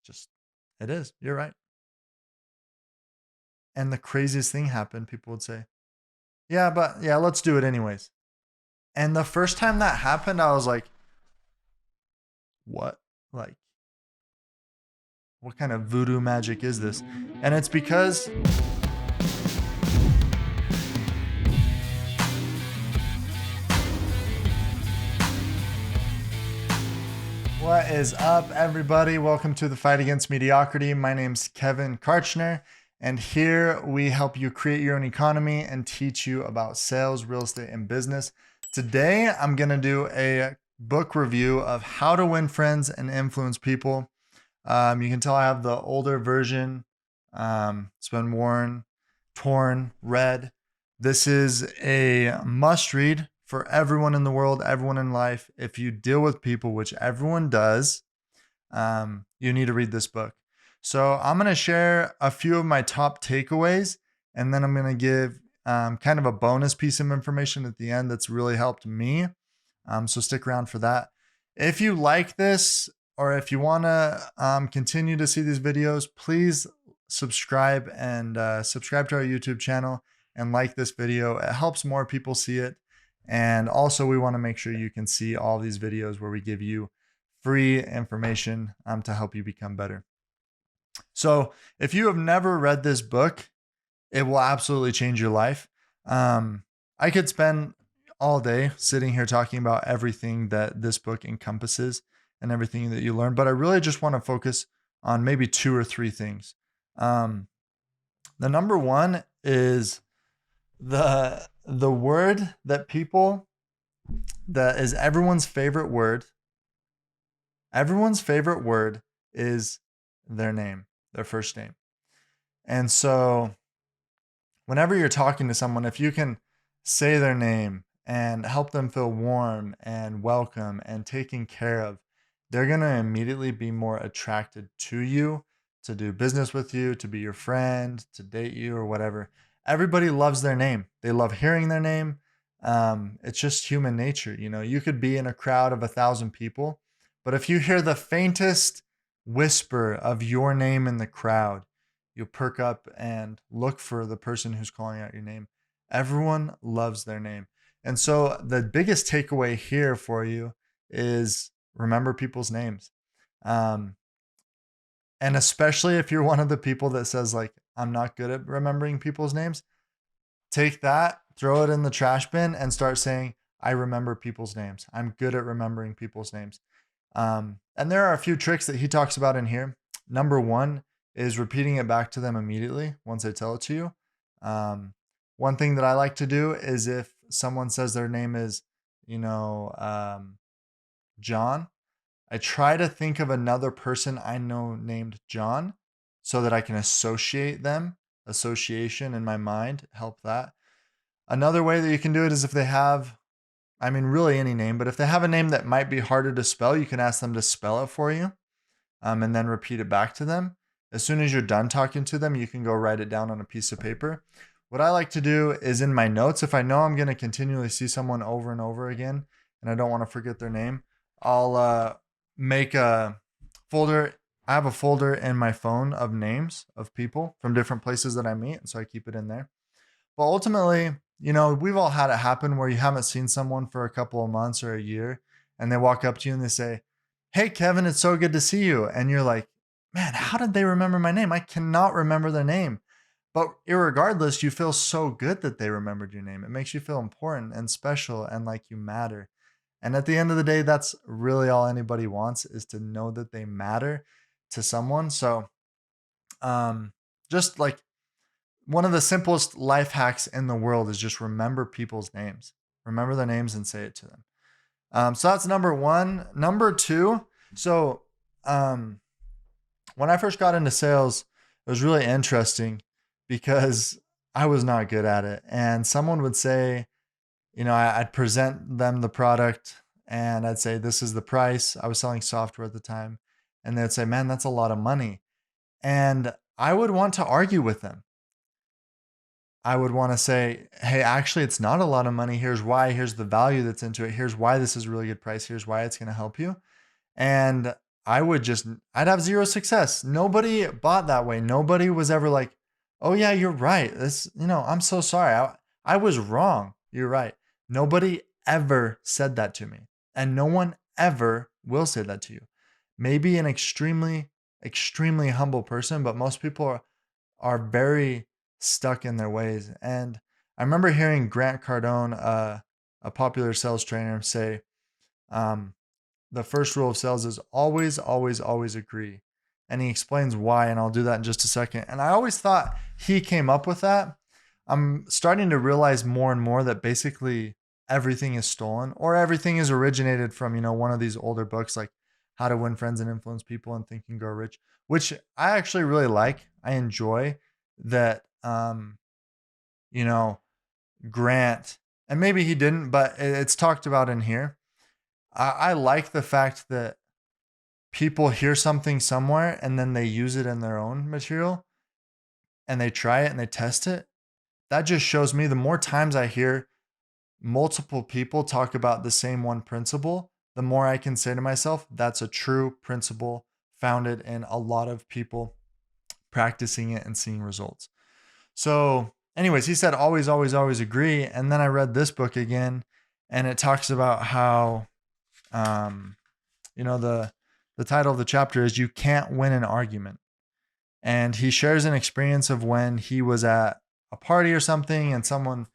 Just, it is. You're right. And the craziest thing happened. People would say, yeah, but yeah, let's do it anyways. And the first time that happened, I was like, what? Like, what kind of voodoo magic is this? And it's because what is up, everybody? Welcome to the Fight Against Mediocrity. My name's Kevin Kartchner, and here we help you create your own economy and teach you about sales, real estate, and business. Today, I'm going to do a book review of How to Win Friends and Influence People. You can tell I have the older version. It's been worn, torn, red. This is a must read for everyone in the world, everyone in life. If you deal with people, which everyone does, you need to read this book. So I'm going to share a few of my top takeaways, and then I'm going to give kind of a bonus piece of information at the end that's really helped me. So stick around for that. If you like this, or if you want to continue to see these videos, please subscribe and subscribe to our YouTube channel and like this video. It helps more people see it. And also, we want to make sure you can see all these videos where we give you free information to help you become better. So if you have never read this book, it will absolutely change your life. I could spend all day sitting here talking about everything that this book encompasses and everything that you learn, but I really just want to focus on maybe 2 or 3 things. The number one is the word that is everyone's favorite word. Everyone's favorite word is their name, their first name. And so whenever you're talking to someone, if you can say their name and help them feel warm and welcome and taken care of, they're going to immediately be more attracted to you, to do business with you, to be your friend, to date you, or whatever. Everybody loves their name. They love hearing their name. It's just human nature. You know, you could be in a crowd of 1,000 people, but if you hear the faintest whisper of your name in the crowd, you'll perk up and look for the person who's calling out your name. Everyone loves their name. And so the biggest takeaway here for you is remember people's names. And especially if you're one of the people that says, like, I'm not good at remembering people's names, take that, throw it in the trash bin, and start saying, I remember people's names. I'm good at remembering people's names. And there are a few tricks that he talks about in here. Number one is repeating it back to them immediately once I tell it to you. One thing that I like to do is if someone says their name is, John, I try to think of another person I know named John so that I can associate them. Association in my mind, help that. Another way that you can do it is if they have, really any name, but if they have a name that might be harder to spell, you can ask them to spell it for you and then repeat it back to them. As soon as you're done talking to them, you can go write it down on a piece of paper. What I like to do is in my notes, if I know I'm going to continually see someone over and over again and I don't want to forget their name, I'll make a folder. I have a folder in my phone of names of people from different places that I meet, and so I keep it in there. But ultimately, we've all had it happen where you haven't seen someone for a couple of months or a year, and they walk up to you and they say, hey, Kevin, it's so good to see you. And you're like, man, how did they remember my name? I cannot remember their name. But irregardless, you feel so good that they remembered your name. It makes you feel important and special and like you matter. And at the end of the day, that's really all anybody wants, is to know that they matter to someone. So just like one of the simplest life hacks in the world is just remember people's names. Remember their names and say it to them. So that's number one. Number two, so when I first got into sales, it was really interesting because I was not good at it. And someone would say, I'd present them the product and I'd say, this is the price. I was selling software at the time. And they'd say, man, that's a lot of money. And I would want to argue with them. I would want to say, hey, actually, it's not a lot of money. Here's why. Here's the value that's into it. Here's why this is a really good price. Here's why it's going to help you. And I'd have zero success. Nobody bought that way. Nobody was ever like, oh yeah, you're right. I'm so sorry. I was wrong. You're right. Nobody ever said that to me. And no one ever will say that to you. Maybe an extremely, extremely humble person, but most people are very stuck in their ways. And I remember hearing Grant Cardone, a popular sales trainer, say, um, the first rule of sales is always, always, always agree. And he explains why, and I'll do that in just a second. And I always thought he came up with that. I'm starting to realize more and more that basically everything is stolen or everything is originated from, one of these older books like How to Win Friends and Influence People and Think and Grow Rich, which I actually really like. I enjoy that, you know, Grant, and maybe he didn't, but it's talked about in here. I like the fact that people hear something somewhere and then they use it in their own material and they try it and they test it. That just shows me the more times I hear multiple people talk about the same one principle, the more I can say to myself, that's a true principle founded in a lot of people practicing it and seeing results. So, anyways, he said always, always, always agree. And then I read this book again and it talks about how, um, the title of the chapter is You Can't Win an Argument. And he shares an experience of when he was at a party or something and someone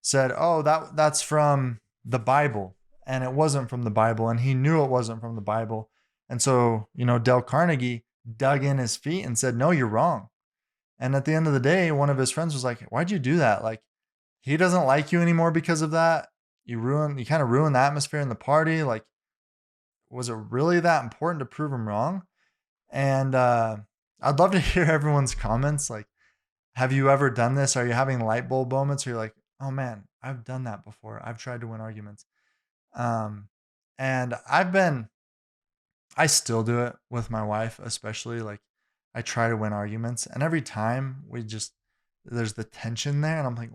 said, "Oh, that's from the Bible." And it wasn't from the Bible and he knew it wasn't from the Bible. And so, Dale Carnegie dug in his feet and said, "No, you're wrong." And at the end of the day, one of his friends was like, "Why'd you do that? Like, he doesn't like you anymore because of that. You kind of ruined the atmosphere in the party. Like, was it really that important to prove him wrong?" And I'd love to hear everyone's comments. Like, have you ever done this? Are you having light bulb moments where you're like, oh man, I've done that before. I've tried to win arguments. Um, and I still do it with my wife, especially. Like, I try to win arguments. And every time there's the tension there. And I'm like,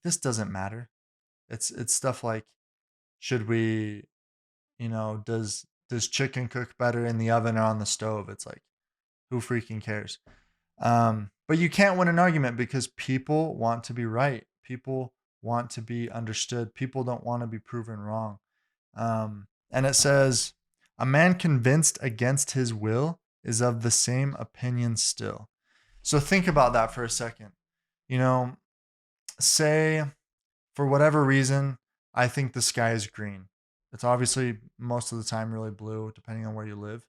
this doesn't matter. It's stuff like, should we, does chicken cook better in the oven or on the stove? It's like, who freaking cares? But you can't win an argument because people want to be right. People want to be understood. People don't want to be proven wrong. And it says, a man convinced against his will is of the same opinion still. So think about that for a second. Say for whatever reason, I think the sky is green. It's obviously most of the time really blue, depending on where you live.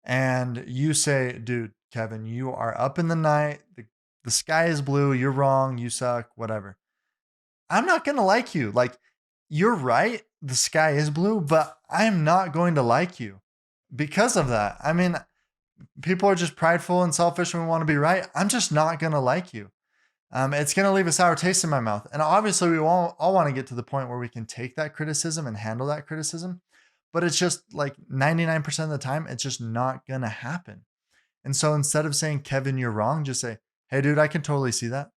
And you say, dude, Kevin, you are up in the night. The sky is blue. You're wrong. You suck, whatever. I'm not going to like you. Like, you're right. The sky is blue, but I'm not going to like you because of that. I mean, people are just prideful and selfish and want to be right. I'm just not going to like you. It's going to leave a sour taste in my mouth. And obviously, we all want to get to the point where we can take that criticism and handle that criticism. But it's just like 99% of the time, it's just not going to happen. And so instead of saying, Kevin, you're wrong, just say, hey, dude, I can totally see that.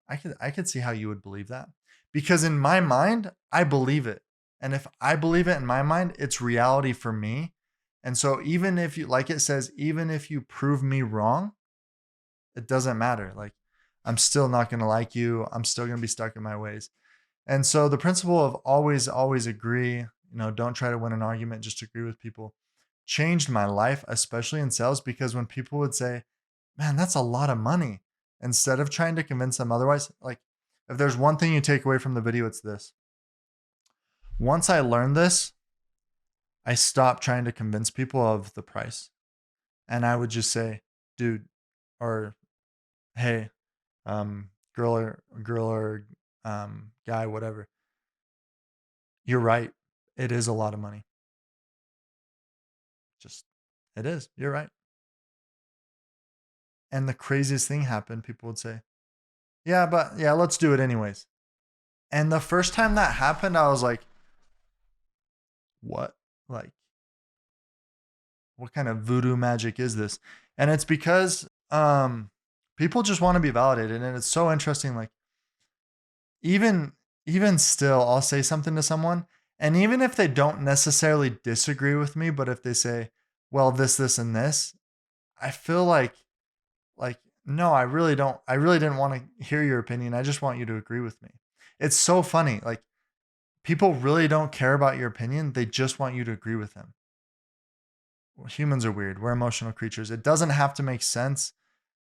I could see how you would believe that. Because in my mind, I believe it. And if I believe it in my mind, it's reality for me. And so even if you, like it says, even if you prove me wrong, it doesn't matter. Like, I'm still not going to like you. I'm still going to be stuck in my ways. And so the principle of always, always agree, don't try to win an argument, just agree with people, changed my life, especially in sales, because when people would say, man, that's a lot of money, instead of trying to convince them otherwise, like, if there's one thing you take away from the video, it's this. Once I learned this, I stopped trying to convince people of the price. And I would just say, dude, or hey, girl or guy, whatever. You're right. It is a lot of money. It is. You're right. And the craziest thing happened. People would say, yeah, let's do it anyways. And the first time that happened, I was like, what? Like, what kind of voodoo magic is this? And it's because people just want to be validated. And it's so interesting. Like, even still, I'll say something to someone, and even if they don't necessarily disagree with me, but if they say, well, this, and this, I feel like, no, I really don't. I really didn't want to hear your opinion. I just want you to agree with me. It's so funny. Like, people really don't care about your opinion. They just want you to agree with them. Well, humans are weird. We're emotional creatures. It doesn't have to make sense.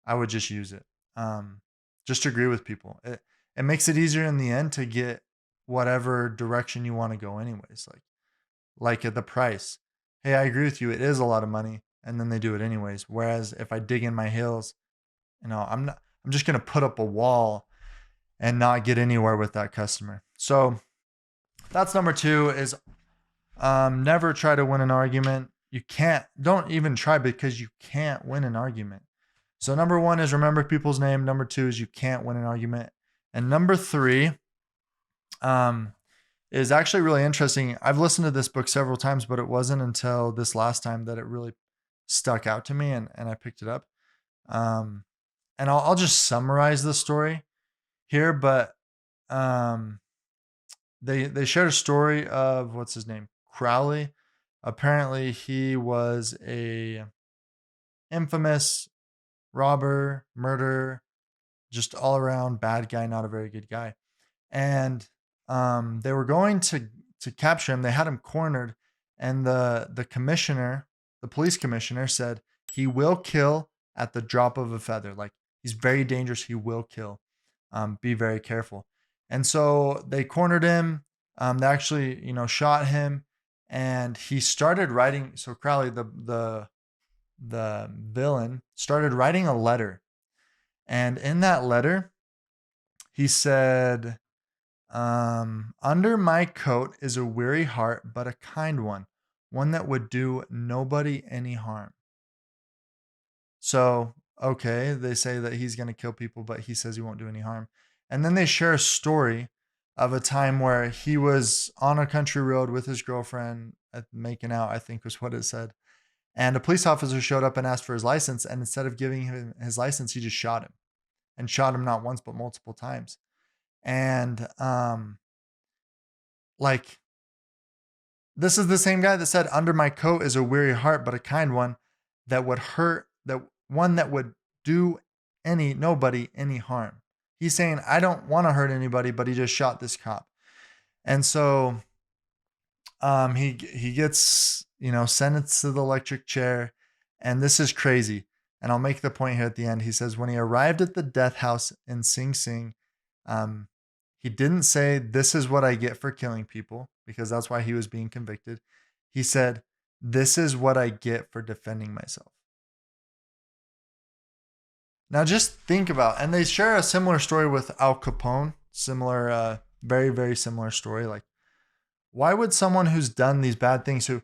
I would just use it. Um, just agree with people. It makes it easier in the end to get whatever direction you want to go, anyways. Like at the price. Hey, I agree with you. It is a lot of money, and then they do it anyways. Whereas if I dig in my heels, I'm not. I'm just gonna put up a wall and not get anywhere with that customer. So that's number two is never try to win an argument. You can't. Don't even try because you can't win an argument. So number one is remember people's name. Number two is you can't win an argument. And number three is actually really interesting. I've listened to this book several times, but it wasn't until this last time that it really stuck out to me and I picked it up. And I'll just summarize the story here, but they shared a story of what's his name? Crowley. Apparently he was a infamous robber, murderer, just all around bad guy, not a very good guy. And they were going to capture him. They had him cornered, and the commissioner, the police commissioner, said he will kill at the drop of a feather. Like, he's very dangerous. He will kill. Be very careful. And so they cornered him. They actually, shot him, and he started writing. So Crowley, the villain, started writing a letter, and in that letter, he said, under my coat is a weary heart, but a kind one that would do nobody any harm. So, okay, they say that he's going to kill people, but he says he won't do any harm. And then they share a story of a time where he was on a country road with his girlfriend, making out, I think was what it said. And a police officer showed up and asked for his license. And instead of giving him his license, he just shot him, and shot him not once, but multiple times. And like, this is the same guy that said, under my coat is a weary heart, but a kind one that would hurt, that one that would do nobody any harm. He's saying, I don't want to hurt anybody, but he just shot this cop. And so he gets, sentenced to the electric chair. And this is crazy. And I'll make the point here at the end. He says, when he arrived at the death house in Sing Sing, he didn't say, this is what I get for killing people, because that's why he was being convicted. He said, this is what I get for defending myself. Now just think about, and they share a similar story with Al Capone, similar, very, very similar story. Like, why would someone who's done these bad things, who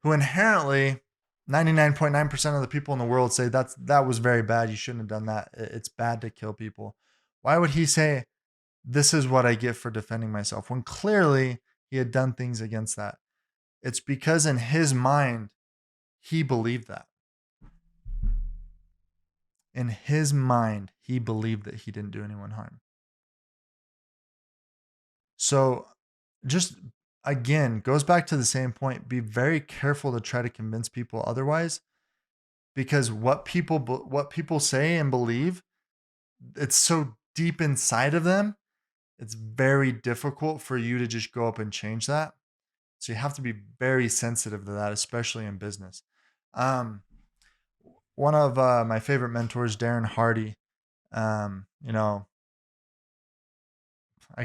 inherently 99.9% of the people in the world say that was very bad, you shouldn't have done that, it's bad to kill people. Why would he say, this is what I get for defending myself, when clearly he had done things against that? It's because in his mind, he believed that. In his mind, he believed that he didn't do anyone harm. So just, again, goes back to the same point. Be very careful to try to convince people otherwise, because what people say and believe, it's so deep inside of them. It's very difficult for you to just go up and change that. So you have to be very sensitive to that, especially in business. One of my favorite mentors, Darren Hardy, I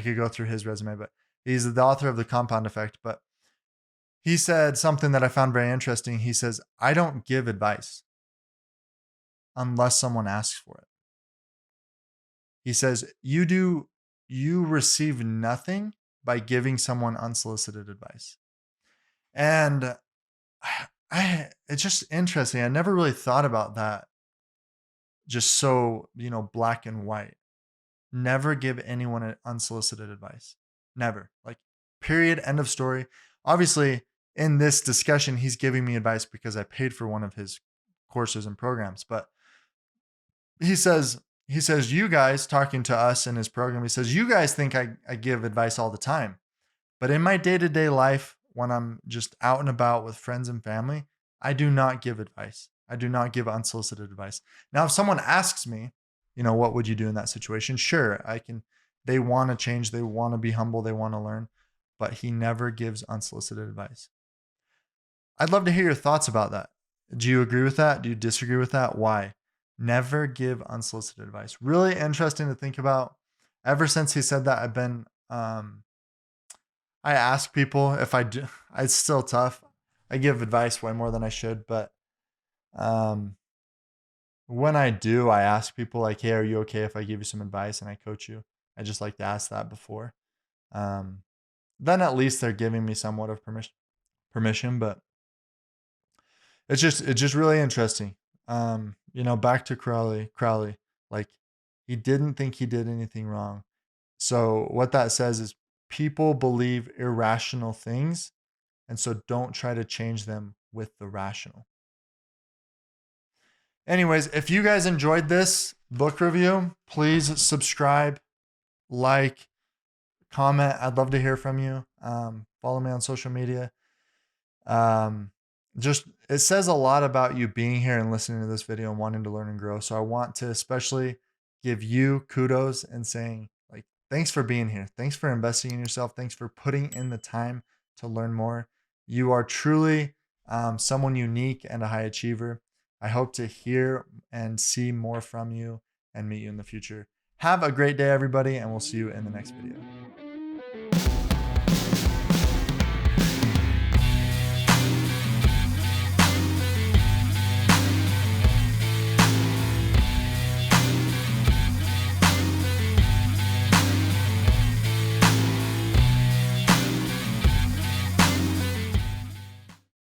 could go through his resume, but he's the author of The Compound Effect. But he said something that I found very interesting. He says, I don't give advice unless someone asks for it. He says, you receive nothing by giving someone unsolicited advice. And it's just interesting. I never really thought about that. Just so, black and white. Never give anyone unsolicited advice. Never. Like, period, end of story. Obviously, in this discussion, he's giving me advice because I paid for one of his courses and programs. But he says, you guys, talking to us in his program, he says, you guys think I give advice all the time. But in my day-to-day life, when I'm just out and about with friends and family, I do not give advice. I do not give unsolicited advice. Now, if someone asks me, what would you do in that situation? Sure, I can. They want to change. They want to be humble. They want to learn. But he never gives unsolicited advice. I'd love to hear your thoughts about that. Do you agree with that? Do you disagree with that? Why? Never give unsolicited advice. Really interesting to think about. Ever since he said that, I've been, I ask people if I do, it's still tough. I give advice way more than I should, but um, when I do, I ask people like, hey, are you okay if I give you some advice and I coach you? I just like to ask that before. Um, then at least they're giving me somewhat of permission, but it's just really interesting. Back to Crowley, like he didn't think he did anything wrong. So what that says is people believe irrational things, and so don't try to change them with the rational. Anyways, if you guys enjoyed this book review, please subscribe, like, comment. I'd love to hear from you. Follow me on social media. Just it says a lot about you being here and listening to this video and wanting to learn and grow. So I want to especially give you kudos and saying like thanks for being here. Thanks for investing in yourself. Thanks for putting in the time to learn more. You are truly someone unique and a high achiever. I hope to hear and see more from you and meet you in the future. Have a great day, everybody, and we'll see you in the next video.